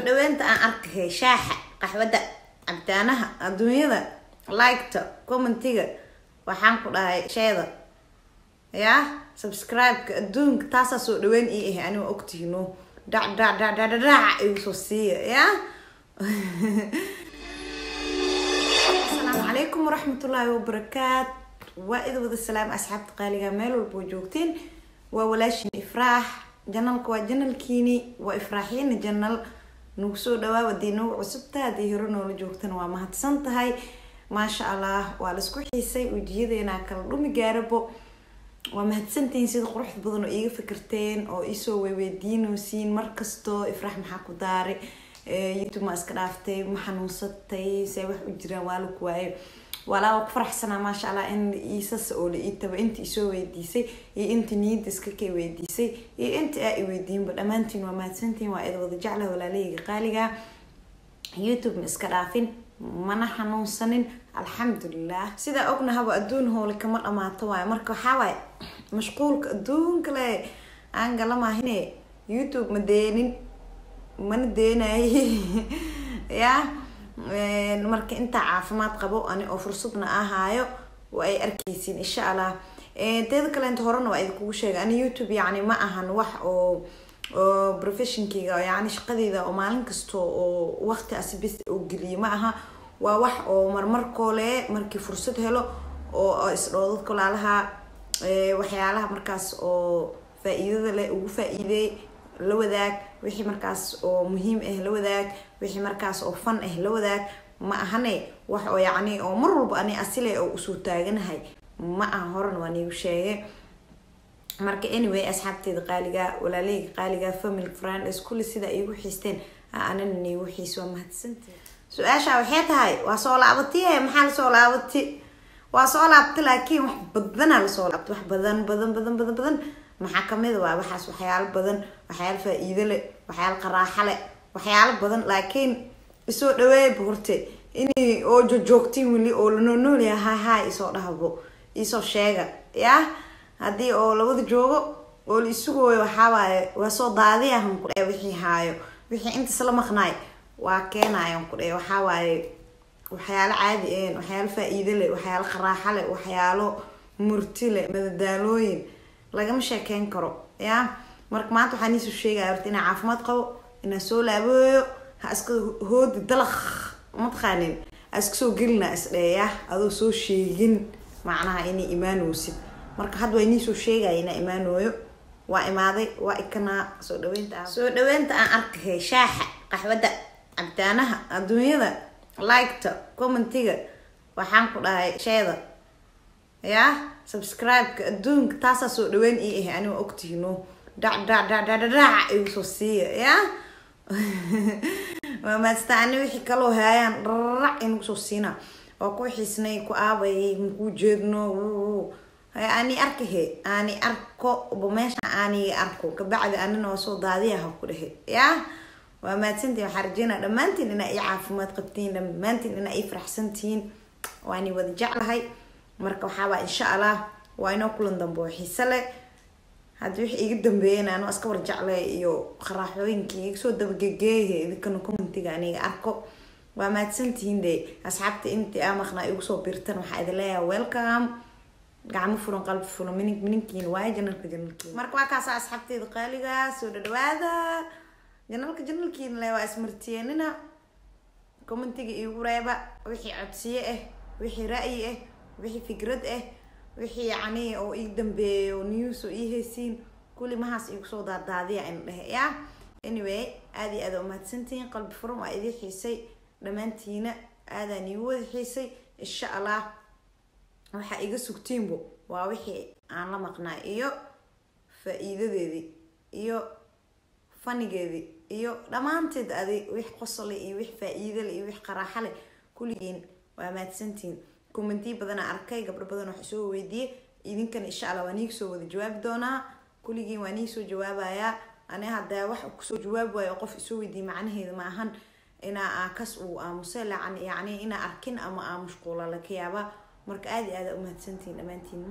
dhaweynta aan arkay shaaxa qaxwada cabitaanaha adduunyada like-ta commentiga waxaan ku dhahay sheeda ya subscribe-ka adduunka taasa soo dhaweyn ii ah aniga ogtiino dhac igu soo siiya ya السلام عليكم ورحمة الله وبركاته وإذا بدأ السلام أصحاب قالي ميل والبوجوكتين وولاشين إفراح جنالك وجنال كيني وإفراحين جنال نوسو دوا ودينو عصبتا ديهرون والجوكتين وما هتسنت هاي ما شاء الله والسكو حيسي وجيدينا كالرومي جاربو وما هتسنتين سيد قروح بدنو إيغا فكرتين أو إيسو ويدينو سين مركزتو إفراح محاكو داري يوتيوب ما اسكرافتي ما حنوصتي سي wax u jiraan waa la kuwaayo walaa ku faraxsana ma sha Allah in iisas oo leeytaba inta isoo weydiisay iyo inta niid iska ka weydiisay iyo inta ay weydiin dhamaantiin waa maadsantiin waa id wada jeclahay walaaleyga qaaliga youtube ma iska dhaafin mana xanuunsanin alxamdulillah sida ognahay adduun hoole kama dhamaato waay marka waxa waay mashquulka adduunka le aan galama hine youtube ma deenin من ديناي يا marka inta caafimaad qabo ani oo fursadna ahaayo way arkaysiin insha Allah teed kale inta horena waa idinku sheegay ani youtube yaani ma ahan wax oo professionkiga yaani shaqadeyda oo maalin kasto oo waqti asbis oo galiyo ma aha waa wax oo marmar koole markii fursad helo oo isdhoodad kulaalaha waxyaalaha markaas oo faa'iidada leh ugu faa'iiday la wadaag wixii markaas oo muhiim ah la wadaag wixii markaas oo fan ah la wadaag ma ahane wax oo yaani oo mar walba ani asile oo u soo taaganahay ma aha horan waan igu sheegay marka anyway asxaabteeda qaaliga walaaleyga qaaliga family friends kulli sida igu xiisteen aanan igu xiiso mahadsantii su'aasha waxay tahay waa soo laabatay maxaa soo laabatay waa soo laabatay laakiin wax badan la soo laabatay wax badan maxaa kamid waa waxaas waxyaalo badan waxyaalo faa'iido leh waxyaalo qaraaxo leh waxyaalo badan laakiin isoo dhaweey buurte inay oo joogtiin wili oo la nool yahay isoo dhahbo isoo sheega ya hadii oo labada joogo oo la isugu waxa waaye waa soo daadiyahan ku wixii haayo wixii inta isla maqnaay waa keenayan ku waxa waaye waxyaalo caadi ah waxyaalo faa'iido leh waxyaalo qaraaxo leh waxyaalo murti leh madadaalooyin lagama sheekeyn karo ya marka maanta waxaan isoo sheegay horta in caafimaad qabo in soo laabayo ha iska hoodi dalaq ma taqaanin iska soo gelina isdheeya adoo soo sheegin macnaha in iimaanoosid marka hadda waan isoo sheegay in iimaanooyo waa imaaday waa ikana soo dhaweynta aan arkay shaaxa qaxwada cabitaanaha adduunyada like-ta commentiga waxaan ku dhahay sheeda ya subscribe-ka adduunka taasa soo dhaweyn ii ah aniga ogtiino dhac igu soo siiya ya waa maadstaani wixii kaloo haayaan rac igu soo siina waa ku xiisnay ku aabay ku jeedno ani arko meesha ani arko kabacdi anina waa soo daadiyaha ku dhahay ya waa maadsantii waxaan rajeynaa dhammaantiin inaa ii caafimaad qabtiin dhammaantiin inaa ii faraxsantiin waani wada jeclahay marka waxa waa insha Allah waa inoo kulan dambe oo xiiso leh hadii wixii iga dambeeyay aanu iska war jeclay iyo qaraaxooyinkii iga soo dabageeyay idinkan commentiga aniga arko waa maadsantiin asxaabta intii aan maqnaa igu soo birtan waxa idin leeyahay welcome gacmo furan qalbi furan minkiin waa janalkiin marka waa kaas asxaabteeda qaaliga soo dhawaada janalkiin le waa ismartiyeenina commentiga igu reeba wixii codsiye ah wixii ra'yi ah wixii fikrad ah wixii yaani oo ii dambeeyo news oo ii heesiin kulli mahaas igu soo daadiya in dhahay ya anyway aad u mahadsantiin qalbi furan waa idin xiisay dhamaantiina aadaan igu wada xiisay insha Allah waxa iga sugtiinbo waa wixii aan la maqnaa iyo faa'iidadeedii iyo fanigeedii iyo dhamaanteed adi wix qosol iyo wix faa'iido leh iyo wix qaraaxo leh kulligiin waa mahadsantiin commenti badan arkay gabdho badan wax soo weydiiyay idinkan insha Allah waan soo wada jawaab doonaa kulligiin waan soo jawaabaya ana hadda wax ku soo jawaab waayo qof soo weydiiyay macnaheedu ma ahan ina kas uu aamusay yaani ina arkin ama mashquul la kiyaaba marka aad u mahadsantiin dhamaantiin